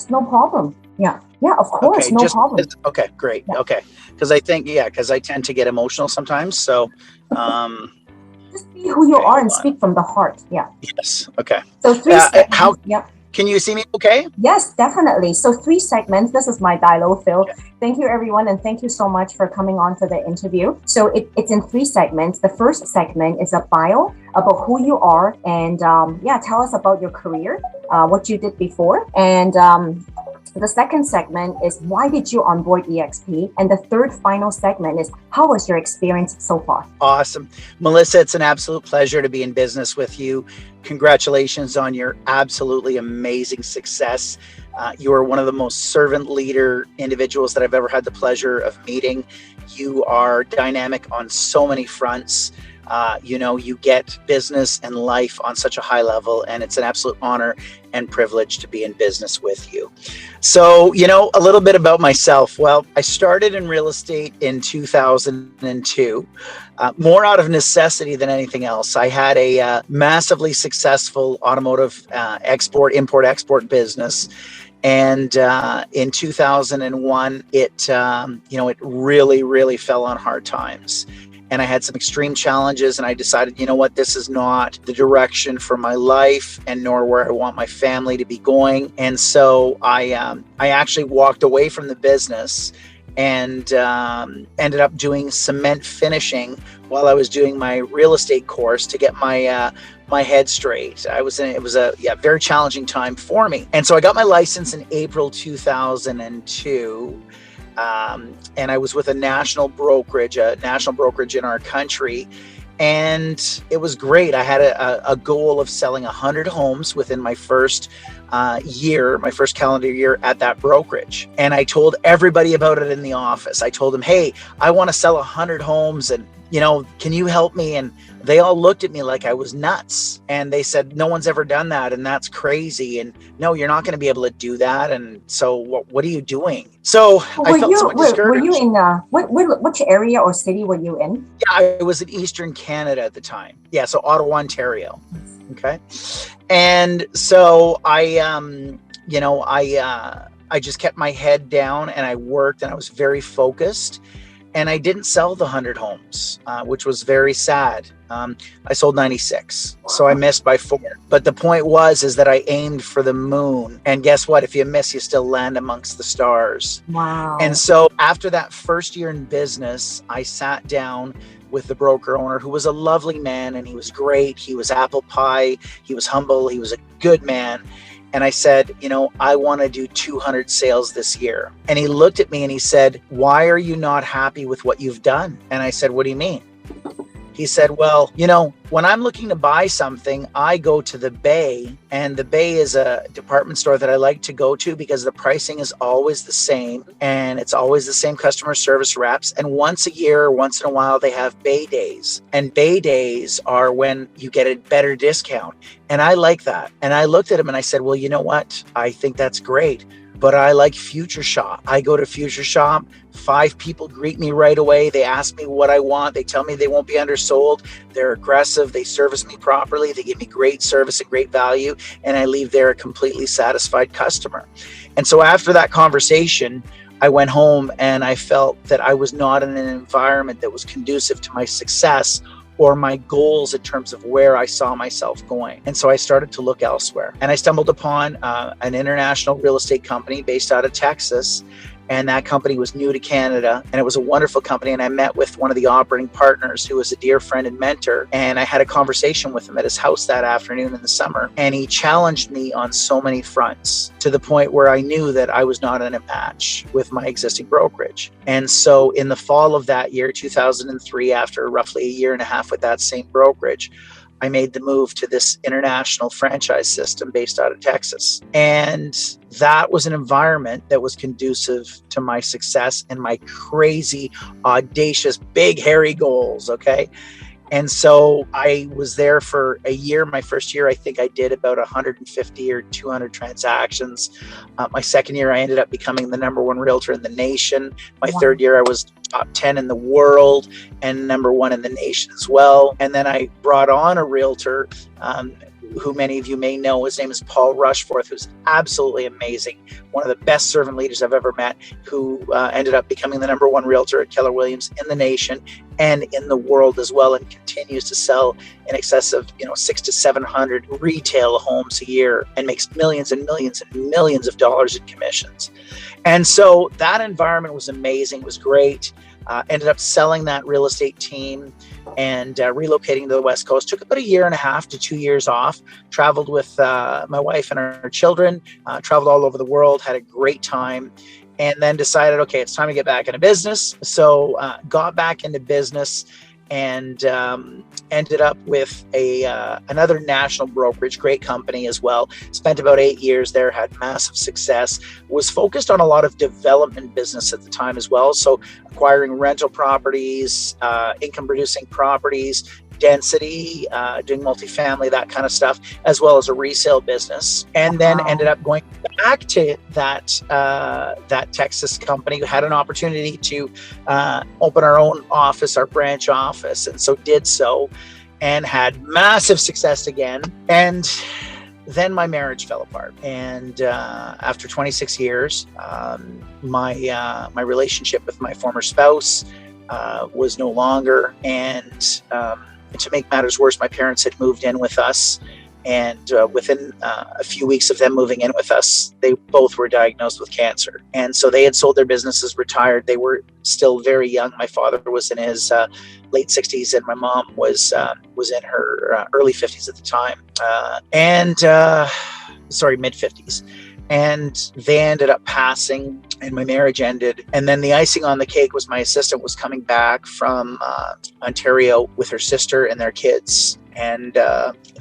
No problem. Yeah. Yeah, of course. Okay, No problem. okay, great. Yeah. Okay. Because I tend to get emotional sometimes. So, Just be who you okay, are and hold on. speak from the heart. Yeah. Yes. Okay. So 3 segments. How Yeah. can you see me okay? Yes, definitely. So 3 segments. This is my dialogue, Phil. Okay. Thank you, everyone. And thank you so much for coming on to the interview. So it's in 3 segments. The first segment is a bio about who you are. And tell us about your career, what you did before. And the second segment is why did you onboard EXP? And the third final segment is how was your experience so far? Awesome. Melissa, it's an absolute pleasure to be in business with you. Congratulations on your absolutely amazing success. You are one of the most servant leader individuals that I've ever had the pleasure of meeting. You are dynamic on so many fronts. You get business and life on such a high level, and it's an absolute honor and privilege to be in business with you. So, a little bit about myself. Well, I started in real estate in 2002, more out of necessity than anything else. I had a massively successful automotive import-export business. And in 2001, it really, really fell on hard times. And I had some extreme challenges, and I decided, this is not the direction for my life and nor where I want my family to be going. And so I actually walked away from the business and ended up doing cement finishing while I was doing my real estate course to get my head straight. It was a very challenging time for me. And so I got my license in April 2002. And I was with a national brokerage in our country. And it was great. I had a goal of selling 100 homes within my first calendar year at that brokerage. And I told everybody about it in the office. I told them, hey, I want to sell 100 homes and, can you help me? And they all looked at me like I was nuts. And they said, no one's ever done that. And that's crazy. And no, you're not going to be able to do that. And so what are you doing? So I felt somewhat discouraged. Were you in, which area or city were you in? Yeah, I was in Eastern Canada at the time. Yeah, so Ottawa, Ontario. Okay. And so I just kept my head down and I worked and I was very focused. And I didn't sell the 100 homes, which was very sad. I sold 96, so I missed by 4. But the point is that I aimed for the moon. And guess what? If you miss, you still land amongst the stars. Wow. And so after that first year in business, I sat down with the broker owner, who was a lovely man, and he was great. He was apple pie. He was humble. He was a good man. And I said, I want to do 200 sales this year. And he looked at me and he said, why are you not happy with what you've done? And I said, what do you mean? He said, well, when I'm looking to buy something, I go to the Bay, and the Bay is a department store that I like to go to because the pricing is always the same and it's always the same customer service reps. And once a year, once in a while, they have Bay days, and Bay days are when you get a better discount. And I like that. And I looked at him and I said, well, you know what? I think that's great. But I like Future Shop. I go to Future Shop. 5 people greet me right away. They ask me what I want. They tell me they won't be undersold. They're aggressive. They service me properly. They give me great service and great value. And I leave there a completely satisfied customer. And so after that conversation, I went home and I felt that I was not in an environment that was conducive to my success or my goals in terms of where I saw myself going. And so I started to look elsewhere. And I stumbled upon an international real estate company based out of Texas. And that company was new to Canada, and it was a wonderful company. And I met with one of the operating partners, who was a dear friend and mentor. And I had a conversation with him at his house that afternoon in the summer. And he challenged me on so many fronts, to the point where I knew that I was not in a match with my existing brokerage. And so in the fall of that year, 2003, after roughly a year and a half with that same brokerage, I made the move to this international franchise system based out of Texas. And that was an environment that was conducive to my success and my crazy, audacious, big, hairy goals. Okay. And so I was there for a year. My first year, I think I did about 150 or 200 transactions. My second year, I ended up becoming the #1 realtor in the nation. My third year, I was top 10 in the world and #1 in the nation as well. And then I brought on a realtor who many of you may know. His name is Paul Rushforth, who's absolutely amazing. One of the best servant leaders I've ever met, who ended up becoming the #1 realtor at Keller Williams in the nation and in the world as well, and continues to sell in excess of 600 to 700 retail homes a year and makes millions and millions and millions of dollars in commissions. And so that environment was amazing. It was great. Ended up selling that real estate team and relocating to the West Coast. Took about 1.5 to 2 years off. Traveled with my wife and our children. Traveled all over the world. Had a great time. And then decided, okay, it's time to get back into business. So got back into business and ended up with another national brokerage, great company as well. Spent about 8 years there, had massive success, was focused on a lot of development business at the time as well. So acquiring rental properties, income producing properties, density, doing multifamily, that kind of stuff, as well as a resale business. And then ended up going back to that Texas company. We had an opportunity to open our own office, our branch office, and so did so, and had massive success again. And then my marriage fell apart, and after 26 years, my relationship with my former spouse was no longer, and to make matters worse, my parents had moved in with us, and within a few weeks of them moving in with us, they both were diagnosed with cancer. And so they had sold their businesses, retired. They were still very young. My father was in his late 60s, and my mom was in her early 50s at the time, mid 50s. And they ended up passing, and my marriage ended. And then the icing on the cake was my assistant was coming back from Ontario with her sister and their kids. And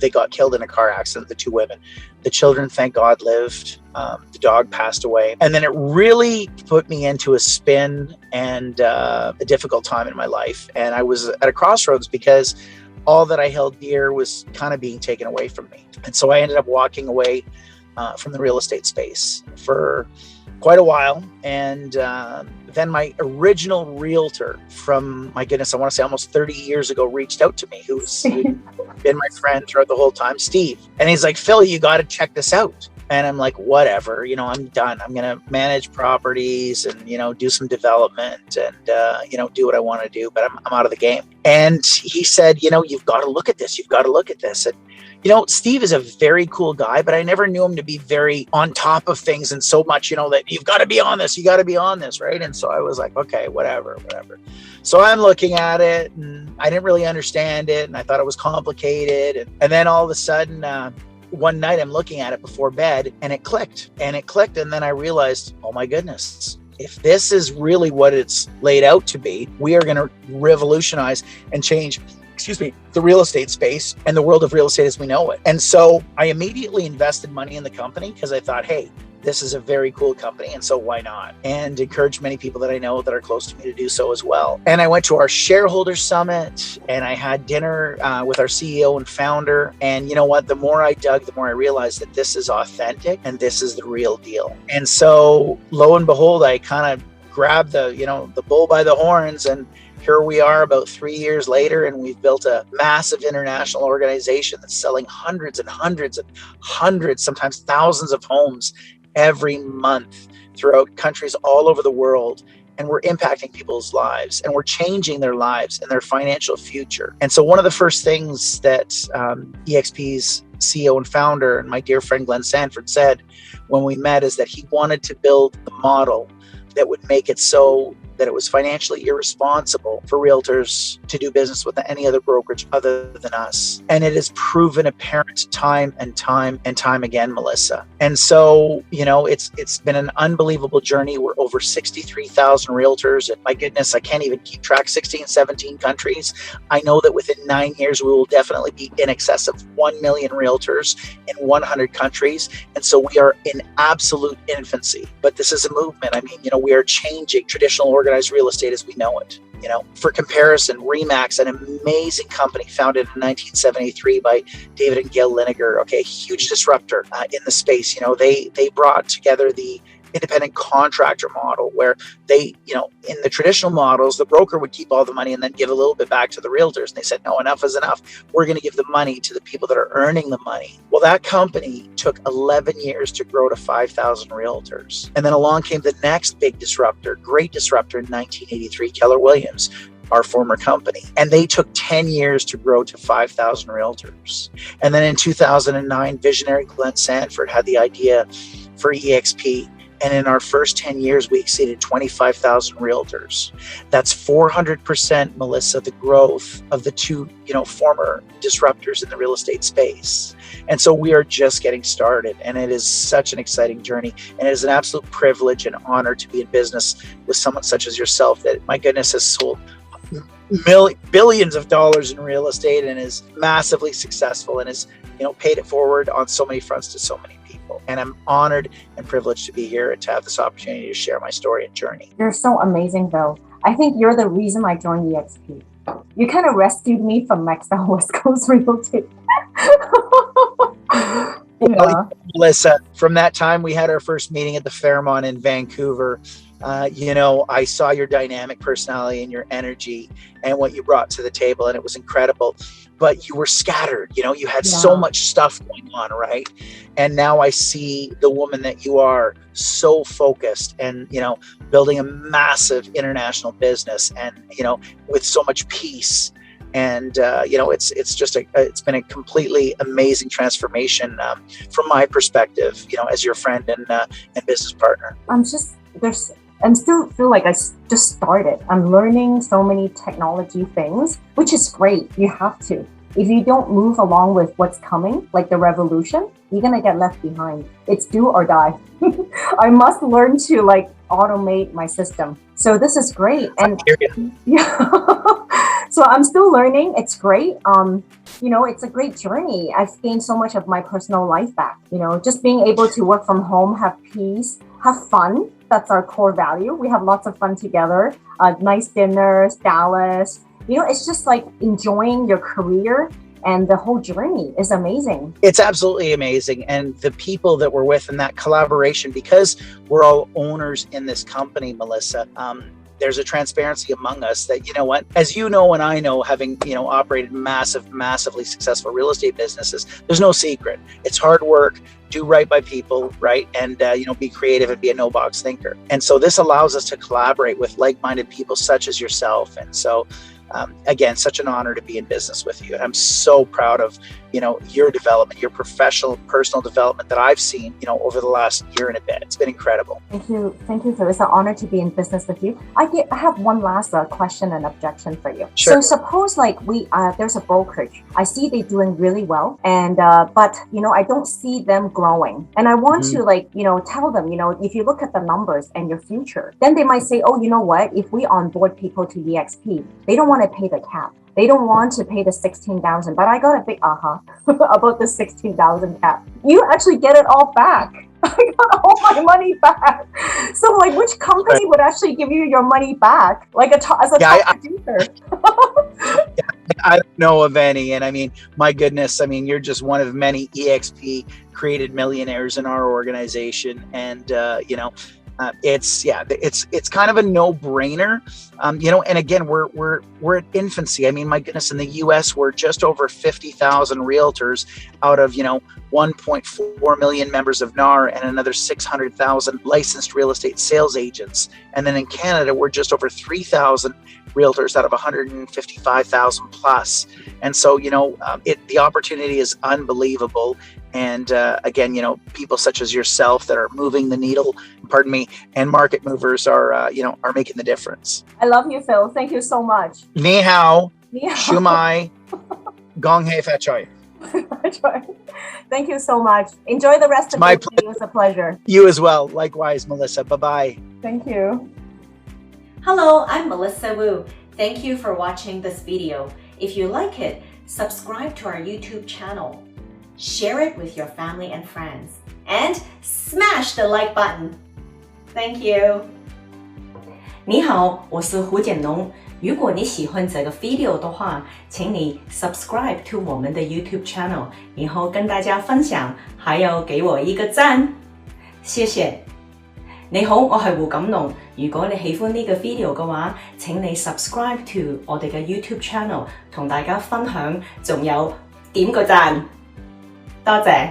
they got killed in a car accident, the two women. The children, thank God, lived. The dog passed away. And then it really put me into a spin and a difficult time in my life. And I was at a crossroads because all that I held dear was kind of being taken away from me. And so I ended up walking away from the real estate space for quite a while. And then my original realtor from, my goodness, I want to say almost 30 years ago, reached out to me, who's been my friend throughout the whole time, Steve. And he's like, Phil, you got to check this out. And I'm like, whatever, I'm done. I'm going to manage properties and, do some development and, do what I want to do, but I'm out of the game. And he said, you've got to look at this. You've got to look at this. And, Steve is a very cool guy, but I never knew him to be very on top of things and so much, that you've got to be on this, you got to be on this, right? And so I was like, okay, whatever. So I'm looking at it and I didn't really understand it and I thought it was complicated. And then all of a sudden, one night I'm looking at it before bed and it clicked. And then I realized, oh my goodness, if this is really what it's laid out to be, we are going to revolutionize and change the real estate space and the world of real estate as we know it. And so I immediately invested money in the company because I thought, hey, this is a very cool company, and so why not? And encourage many people that I know that are close to me to do so as well. And I went to our shareholder summit and I had dinner with our CEO and founder. And you know what? The more I dug, the more I realized that this is authentic and this is the real deal. And so lo and behold, I kind of grabbed the bull by the horns, and here we are about 3 years later, and we've built a massive international organization that's selling hundreds and hundreds and hundreds, sometimes thousands of homes every month throughout countries all over the world. And we're impacting people's lives and we're changing their lives and their financial future. And so one of the first things that EXP's CEO and founder and my dear friend Glenn Sanford said when we met is that he wanted to build a model that would make it so that it was financially irresponsible for realtors to do business with any other brokerage other than us. And it has proven apparent time and time again, Melissa. And so, it's been an unbelievable journey. We're over 63,000 realtors. And my goodness, I can't even keep track, 16, 17 countries. I know that within 9 years, we will definitely be in excess of 1 million realtors in 100 countries. And so we are in absolute infancy, but this is a movement. We are changing traditional organized real estate as we know it. For comparison, RE/MAX, an amazing company founded in 1973 by David and Gail Lineker, a huge disruptor in the space. They brought together the independent contractor model where they, in the traditional models, the broker would keep all the money and then give a little bit back to the realtors. And they said, no, enough is enough. We're going to give the money to the people that are earning the money. Well, that company took 11 years to grow to 5,000 realtors. And then along came the next big disruptor, great disruptor in 1983, Keller Williams, our former company. And they took 10 years to grow to 5,000 realtors. And then in 2009, visionary Glenn Sanford had the idea for EXP. And in our first 10 years, we exceeded 25,000 realtors. That's 400%, Melissa, the growth of the two, former disruptors in the real estate space. And so we are just getting started, and it is such an exciting journey. And it is an absolute privilege and honor to be in business with someone such as yourself that, my goodness, has sold billions of dollars in real estate and is massively successful and has, paid it forward on so many fronts to so many people. And I'm honored and privileged to be here and to have this opportunity to share my story and journey. You're so amazing, Phil. I think you're the reason I joined EXP. You kind of rescued me from Maxwell West Coast Realty. Well, Melissa, from that time we had our first meeting at the Fairmont in Vancouver. I saw your dynamic personality and your energy and what you brought to the table, and it was incredible. But you were scattered, you had so much stuff going on, right? And now I see the woman that you are, so focused and, building a massive international business and, with so much peace. And, it's been a completely amazing transformation from my perspective, as your friend and business partner. I still feel like I just started. I'm learning so many technology things, which is great. You have to. If you don't move along with what's coming, like the revolution, you're going to get left behind. It's do or die. I must learn to automate my system. So this is great. And so I'm still learning. It's great. It's a great journey. I've gained so much of my personal life back. Just being able to work from home, have peace, have fun. That's our core value. We have lots of fun together. Nice dinners, Dallas. It's just like enjoying your career, and the whole journey is amazing. It's absolutely amazing. And the people that we're with in that collaboration, because we're all owners in this company, Melissa, there's a transparency among us that, as you know and I know, having, operated massively successful real estate businesses, there's no secret. It's hard work, do right by people, right? And, be creative and be a no-box thinker. And so this allows us to collaborate with like-minded people such as yourself. And so, again, such an honor to be in business with you. And I'm so proud of, your development, your professional, personal development that I've seen, over the last year and a bit. It's been incredible. Thank you. Phil. It's an honor to be in business with you. I have one last question and objection for you. Sure. So suppose there's a brokerage. I see they're doing really well, and but I don't see them growing. And I want to tell them, if you look at the numbers and your future, then they might say, oh, you know what? If we onboard people to EXP, they don't want to pay the cap. They don't want to pay the 16,000, but I got a big aha about the 16,000 cap. You actually get it all back. I got all my money back. So which company would actually give you your money back? As a top producer? I don't know of any. And I mean, my goodness, you're just one of many EXP created millionaires in our organization. And, it's kind of a no-brainer, and again, we're at infancy. My goodness, in the US, we're just over 50,000 realtors out of, 1.4 million members of NAR and another 600,000 licensed real estate sales agents. And then in Canada, we're just over 3,000 realtors out of 155,000 plus. And so, the opportunity is unbelievable. And again, people such as yourself that are moving the needle, and market movers are making the difference. I love you, Phil. Thank you so much. Ni hao, shumai, 𝗔𝗕𝗢𝗨𝗧. Thank you so much. Enjoy the rest of your day. It was a pleasure. You as well. Likewise, Melissa. Bye-bye. Thank you. Hello, I'm Melissa Wu. Thank you for watching this video. If you like it, subscribe to our YouTube channel. Share it with your family and friends. And smash the like button. Thank you. 你好，我是𝗔𗕕𝗢𝗦𝗦𝗔。如果你喜欢这个 video 的话，请你 subscribe to 我们的 YouTube channel， 然后跟大家分享，还有给我一个赞，谢谢。你好，我係胡錦龍。如果你喜歡呢個 video 嘅話，請你 subscribe to 我哋嘅 YouTube channel， 同大家分享，仲有點個讚，多謝。